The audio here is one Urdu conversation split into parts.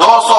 200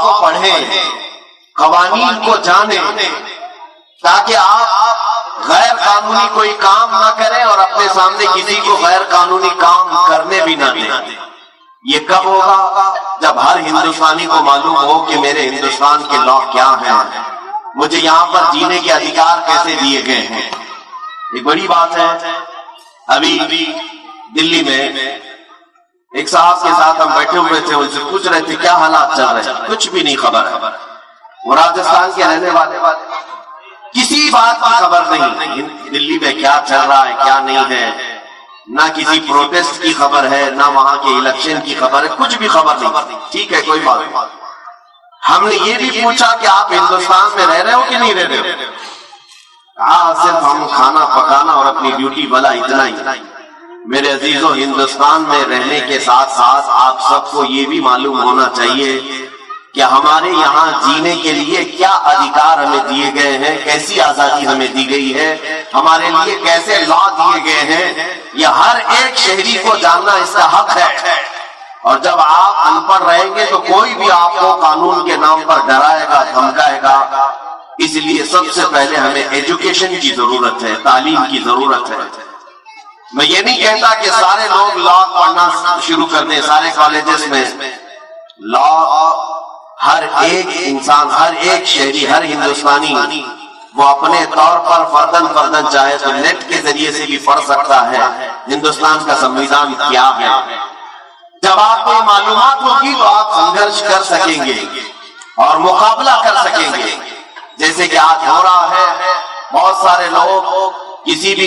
کو پڑھیں، قوانین کو جانیں، تاکہ آپ غیر قانونی کوئی کام نہ کریں اور اپنے سامنے کسی کو غیر قانونی کام کرنے بھی نہ دیں۔ یہ کب ہوگا؟ جب ہر ہندوستانی کو معلوم ہو کہ میرے ہندوستان کے لا کیا ہیں، مجھے یہاں پر جینے کے ادھیکار کیسے دیے گئے ہیں۔ ایک بڑی بات ہے، ابھی دلی میں ایک صاحب کے ساتھ ہم بیٹھے ہوئے تھے، ان سے پوچھ رہے تھے کیا حالات چل رہے ہیں، کچھ بھی نہیں خبر ہے۔ وہ راجستھان کے رہنے والے کسی بات کی خبر نہیں، دلی میں کیا چل رہا ہے کیا نہیں ہے، نہ کسی پروٹیسٹ کی خبر ہے، نہ وہاں کے الیکشن کی خبر ہے، کچھ بھی خبر نہیں۔ ٹھیک ہے، کوئی بات نہیں۔ ہم نے یہ بھی پوچھا کہ آپ ہندوستان میں رہ رہے ہو کہ نہیں رہ رہے ہو؟ صرف ہم کھانا پکانا اور اپنی ڈیوٹی والا اتنا ہی۔ میرے عزیزوں، ہندوستان میں رہنے کے ساتھ ساتھ آپ سب کو یہ بھی معلوم ہونا چاہیے کہ ہمارے یہاں جینے کے لیے کیا ادھیکار ہمیں دیے گئے ہیں، کیسی آزادی ہمیں دی گئی ہے، ہمارے لیے کیسے لا دیے گئے ہیں، یہ ہر ایک شہری کو جاننا اس کا حق ہے۔ اور جب آپ ان پڑھ رہیں گے تو کوئی بھی آپ کو قانون کے نام پر ڈرائے گا، دھمکائے گا۔ اس لیے سب سے پہلے ہمیں ایجوکیشن کی ضرورت ہے، تعلیم کی ضرورت ہے۔ میں یہ نہیں کہتا کہ سارے لوگ لا پڑھنا شروع کر دیں، سارے کالجز میں لا ہر ایک انسان، ہر ایک شہری، ہر ہندوستانی وہ اپنے طور پر فردن چاہے تو نیٹ کے ذریعے سے بھی پڑھ سکتا ہے ہندوستان کا سنویدھان کیا ہے۔ جب آپ کو معلومات ہوگی تو آپ سنگھرش کر سکیں گے اور مقابلہ کر سکیں گے۔ جیسے کہ آج ہو رہا ہے، بہت سارے لوگ کسی بھی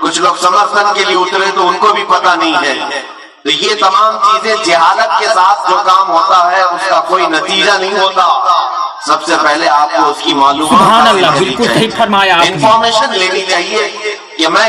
کچھ لوگ سمرتھن کے لیے اترے تو ان کو بھی پتہ نہیں ہے۔ تو یہ تمام چیزیں جہالت کے ساتھ جو کام ہوتا ہے اس کا کوئی نتیجہ نہیں ہوتا۔ سب سے پہلے آپ کو اس کی معلومات بالکل صحیح فرمایا، انفارمیشن لینی چاہیے کہ میں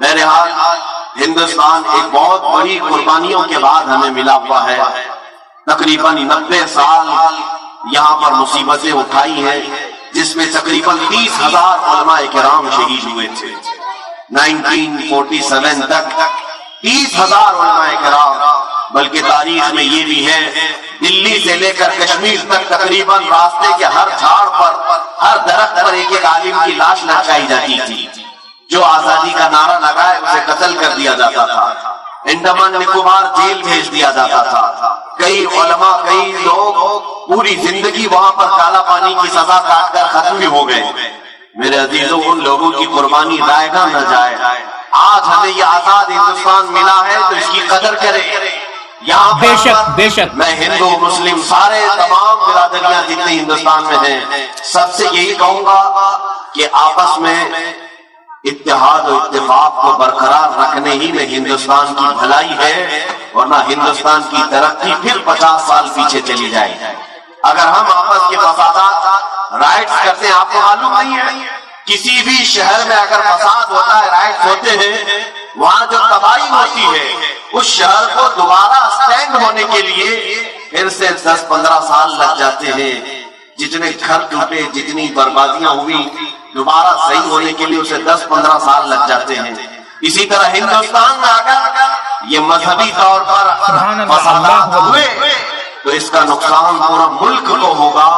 بہرحال ہندوستان ایک بہت بڑی قربانیوں کے بعد ہمیں ملا ہوا ہے۔ تقریباً 90 سال یہاں پر مصیبتیں اٹھائی ہیں، جس میں تقریباً 30,000 علماء کرام شہید ہوئے تھے۔ 1947 تک 30,000 علماء کرام، بلکہ تاریخ میں یہ بھی ہے دلی سے لے کر کشمیر تک تقریباً راستے کے ہر جھاڑ پر، ہر درخت پر ایک عالم کی لاش لٹکائی جاتی تھی۔ جو آزادی کا نعرہ لگائے اسے قتل کر دیا جاتا تھا، انڈمان نکوبار جیل بھیج دیا جاتا تھا۔ کئی علماء، کئی لوگ پوری زندگی وہاں پر کالا پانی کی سزا کاٹ کر ختم بھی ہو گئے۔ میرے عزیزوں، ان لوگوں کی قربانی ضائع نہ جائے۔ آج ہمیں یہ آزاد ہندوستان ملا ہے تو اس کی قدر کریں۔ یہاں بے شک میں ہندو مسلم سارے تمام برادریاں جتنی ہندوستان میں ہیں، سب سے یہی کہوں گا کہ آپس میں اتحاد و اتفاق کو برقرار رکھنے ہی میں ہندوستان کی بھلائی ہے، ورنہ ہندوستان کی ترقی پھر 50 سال پیچھے چلی جائے۔ اگر ہم آپس کے فسادات رائٹس کرتے ہیں، آپ کو معلوم نہیں ہے کسی بھی شہر میں اگر فساد ہوتا ہے، رائٹس ہوتے ہیں، وہاں جو تباہی ہوتی ہے اس شہر کو دوبارہ سٹینڈ ہونے کے لیے پھر سے 10-15 سال لگ جاتے ہیں۔ جتنے گھر ٹوٹے، جتنی بربادیاں ہوئی، دوبارہ صحیح ہونے کے لیے اسے 10-15 سال لگ جاتے ہیں۔ اسی طرح ہندوستان میں اگر یہ مذہبی طور پر فسادات ہوئے تو اس کا نقصان پورا ملک کو ہوگا،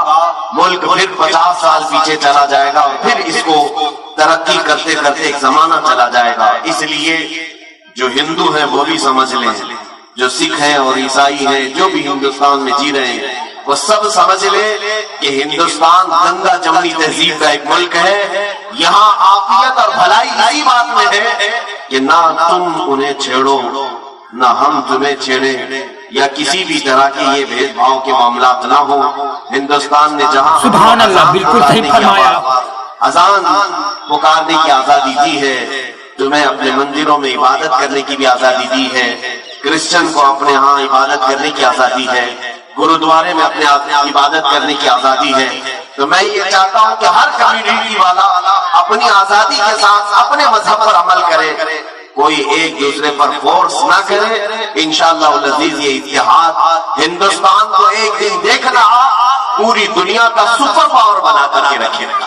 ملک پھر 50 سال پیچھے چلا جائے گا اور پھر اس کو ترقی کرتے کرتے ایک زمانہ چلا جائے گا۔ اس لیے جو ہندو ہیں وہ بھی سمجھ لیں، جو سکھ ہیں اور عیسائی ہیں جو بھی ہندوستان میں جی رہے ہیں وہ سب سمجھ لیں کہ ہندوستان گنگا جمنی تہذیب کا ایک ملک ہے۔ یہاں عافیت اور بھلائی اسی بات میں ہے کہ نہ تم انہیں چھیڑو نہ ہم تمہیں چھیڑیں، یا کسی بھی طرح کے یہ بھید بھاؤ کے معاملات نہ ہو۔ ہندوستان نے جہاں سبحان اللہ، بالکل صحیح فرمایا، اذان پکارنے کی آزادی دی ہے، تمہیں اپنے مندروں میں عبادت کرنے کی بھی آزادی دی ہے، کرسچن کو اپنے ہاں عبادت کرنے کی آزادی ہے، گرودوارے میں اپنے عبادت کرنے کی آزادی ہے۔ تو میں یہ چاہتا ہوں کہ ہر کمیونٹی والا اپنی آزادی کے ساتھ اپنے مذہب پر عمل کرے، کوئی ایک دوسرے پر فورس نہ کرے۔ انشاءاللہ العزیز یہ اتحاد ہندوستان کو ایک دن دیکھنا پوری دنیا کا سپر پاور بنا کر کے رکھے گا۔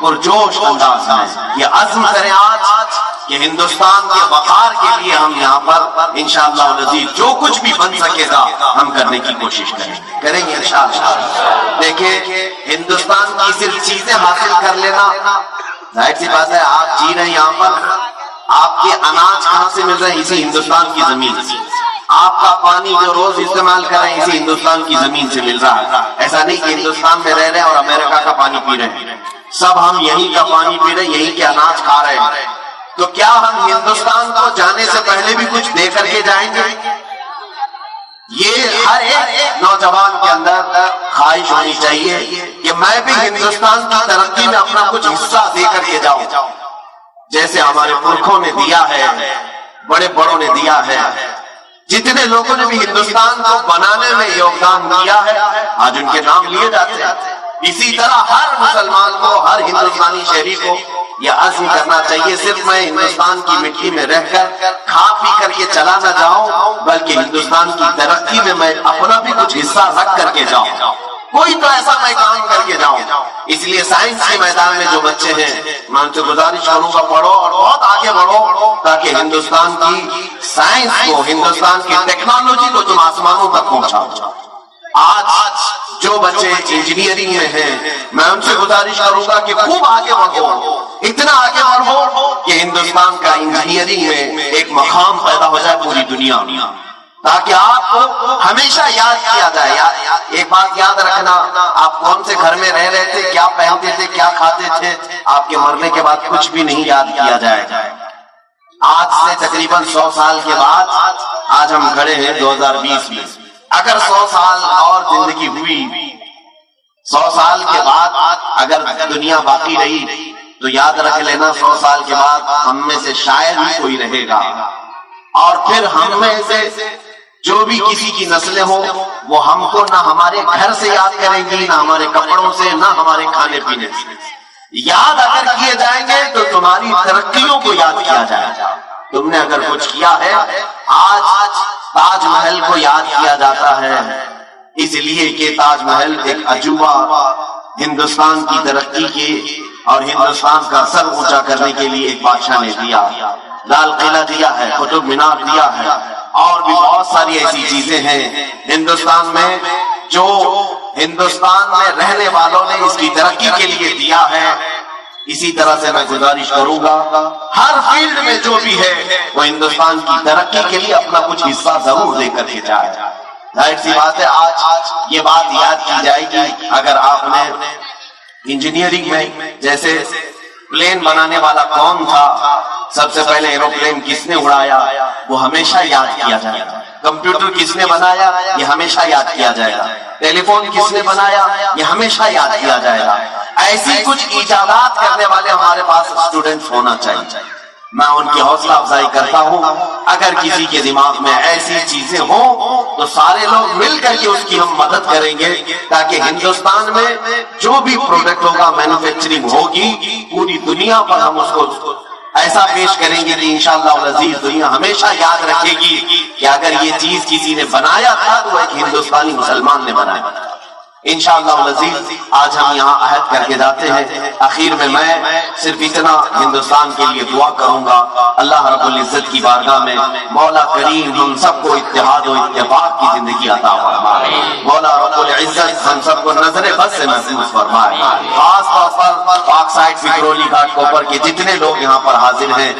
پرجوش انداز میں یہ عزم کریں آج کہ ہندوستان کے وقار کے لیے ہم یہاں پر انشاءاللہ العزیز جو کچھ بھی بن سکے گا ہم کرنے کی کوشش کریں گے انشاءاللہ۔ دیکھیں ہندوستان کی صرف چیزیں حاصل کر لینا ظاہر سی بات ہے، آپ جی رہے ہیں یہاں پر، آپ کے اناج کہاں سے مل رہے ہیں؟ اسی ہندوستان کی زمین سے۔ آپ کا پانی جو روز استعمال کر رہے ہیں اسی ہندوستان کی زمین سے مل رہا ہے۔ ایسا نہیں کہ ہندوستان میں رہ رہے ہیں اور امریکہ کا پانی پی رہے ہیں، سب ہم یہیں کا پانی پی رہے ہیں، یہیں کے اناج کھا رہے ہیں۔ تو کیا ہم ہندوستان کو جانے سے پہلے بھی کچھ دے کر کے جائیں گے؟ یہ ہر ایک نوجوان کے اندر خواہش ہونی چاہیے کہ میں بھی ہندوستان کی ترقی میں اپنا کچھ حصہ دے کر کے جاؤں، جیسے ہمارے پرکھوں نے دیا ہے، بڑے بڑوں نے دیا ہے، جتنے لوگوں نے بھی ہندوستان کو بنانے میں یوگدان دیا ہے آج ان کے نام لیے جاتے ہیں۔ اسی طرح ہر مسلمان کو، ہر ہندوستانی شہری کو یہ عزم کرنا چاہیے صرف میں ہندوستان کی مٹی میں رہ کر کھا پی کر کے چلا نہ جاؤں، بلکہ ہندوستان کی ترقی میں اپنا بھی کچھ حصہ رکھ کر کے جاؤں، کوئی تو ایسا میں کام کر کے جاؤں۔ اس لیے سائنس کے میدان میں جو بچے ہیں میں ان سے گزارش کروں گا پڑھو اور بہت آگے بڑھو تاکہ ہندوستان کی سائنس کو، ہندوستان کی ٹیکنالوجی کو تم آسمانوں تک پہنچاؤ۔ آج جو بچے انجینئرنگ میں ہیں میں ان سے گزارش کروں گا کہ خوب آگے بڑھو، اتنا آگے بڑھو کہ ہندوستان کا انجینئرنگ میں ایک مقام پیدا ہو جائے پوری دنیا میں، تاکہ آپ کو ہمیشہ یاد کیا جائے۔ ایک بات یاد رکھنا، آپ کون سے گھر میں رہ رہے تھے، کیا پہنتے تھے، کیا کھاتے تھے، آپ کے مرنے کے بعد کچھ بھی نہیں یاد کیا جائے گا۔ آج سے تقریباً 100 سال کے بعد آج ہم کھڑے ہیں 2020 میں، اگر 100 سال اور زندگی ہوئی، 100 سال کے بعد اگر دنیا باقی رہی تو یاد رکھ لینا 100 سال کے بعد ہم میں سے شاید ہی کوئی رہے گا، اور پھر ہم میں سے جو بھی کسی کی نسلیں ہوں وہ ہم کو نہ ہمارے گھر سے یاد کریں گی، نہ ہمارے کپڑوں سے، نہ ہمارے کھانے پینے سے۔ یاد اگر کیے جائیں گے تو تمہاری ترقیوں کو یاد کیا جائے گا۔ تم نے اگر کچھ کیا ہے، آج تاج محل کو یاد کیا جاتا ہے اس لیے کہ تاج محل ایک عجوبہ ہندوستان کی ترقی کے اور ہندوستان کا سر اونچا کرنے کے لیے ایک بادشاہ نے دیا۔ لال قلعہ دیا ہے، قطب مینار دیا ہے، اور بھی بہت ساری ایسی چیزیں ہیں ہندوستان میں جو ہندوستان میں رہنے والوں نے اس کی ترقی کے لیے دیا ہے۔ اسی طرح سے میں گزارش کروں گا ہر فیلڈ میں جو بھی ہے وہ ہندوستان کی ترقی کے لیے اپنا کچھ حصہ ضرور دے کر کے جائے۔ ظاہر سی بات ہے آج یہ بات یاد کی جائے گی، اگر آپ نے انجینئرنگ میں جیسے پلین بنانے والا کون تھا، سب سے پہلے ایروپلین کس نے اڑایا وہ ہمیشہ یاد کیا جائے گا، کمپیوٹر کس نے بنایا یہ ہمیشہ یاد کیا جائے گا، ٹیلی فون کس نے بنایا یہ ہمیشہ یاد کیا جائے گا۔ ایسی کچھ ایجادات کرنے والے ہمارے پاس اسٹوڈنٹس ہونا چاہیے۔ میں ان کی حوصلہ افزائی کرتا ہوں، اگر کسی کے دماغ میں ایسی چیزیں ہوں تو سارے لوگ مل کر کے اس کی ہم مدد کریں گے، تاکہ ہندوستان میں جو بھی پروڈکٹ ہوگا، مینوفیکچرنگ ہوگی، پوری دنیا پر ہم اس کو ایسا پیش کریں گے کہ انشاءاللہ العزیز دنیا ہمیشہ یاد رکھے گی کہ اگر یہ چیز کسی نے بنایا تھا تو ایک ہندوستانی مسلمان نے بنایا تھا۔ انشاءاللہ العزیز آج ہم یہاں عہد کر کے جاتے ہیں۔ آخر میں صرف اتنا ہندوستان کے لیے دعا کروں گا، اللہ رب العزت کی بارگاہ میں مولا کریم ہم سب کو اتحاد و اتفاق کی زندگی عطا فرمائے، مولا رب العزت ہم سب کو نظر بد سے محفوظ فرمائے۔ خاص طور پر پاک سائٹ وکرولی گھاٹ کوپر کے جتنے لوگ یہاں پر حاضر ہیں،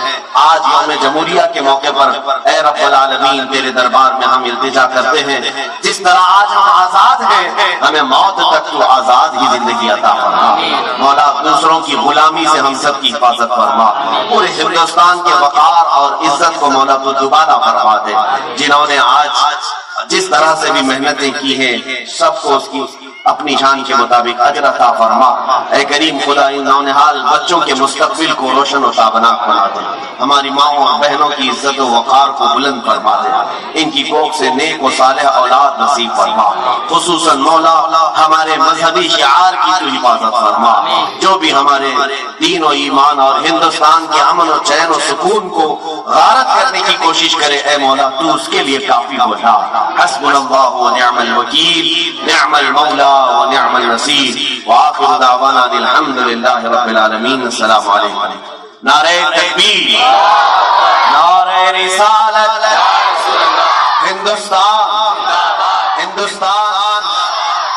آج یوم جمہوریہ کے موقع پر اے رب العالمین تیرے دربار میں ہم التجا کرتے ہیں، جس طرح آج ہم آزاد ہیں ہمیں موت تک تو آزاد ہی زندگی عطا فرما، مولا دوسروں کی غلامی سے ہم سب کی حفاظت فرما، پورے ہندوستان کے وقار اور عزت کو مولا تو دوبارہ فرما دے۔ جنہوں نے آج جس طرح سے بھی محنتیں کی ہیں سب کو اس کی اپنی شان کے مطابق اجر عطا فرما۔ اے کریم خدا ان نونہال بچوں کے مستقبل کو روشن و تابناک بنا دے، ہماری ماؤں اور بہنوں کی عزت و وقار کو بلند فرما دے، ان کی کوکھ سے نیک و صالح اولاد نصیب فرما. خصوصاً مولا ہمارے مذہبی شعار کی تو حفاظت فرما. جو بھی ہمارے دین و ایمان اور ہندوستان کے امن و چین و سکون کو غارت کرنے کی کوشش کرے اے مولا تو اس کے لیے کافی بتا. حسبنا اللہ و نعم الوکیل، نعم المولا و نعم النصیر. وآخر دعوانا الحمد للہ رب العالمین. السلام علیکم. نعرہ تکبیر، نعرہ رسالت، ہندوستان ہندوستان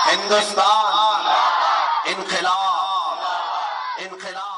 ہندوستان، انقلاب انقلاب.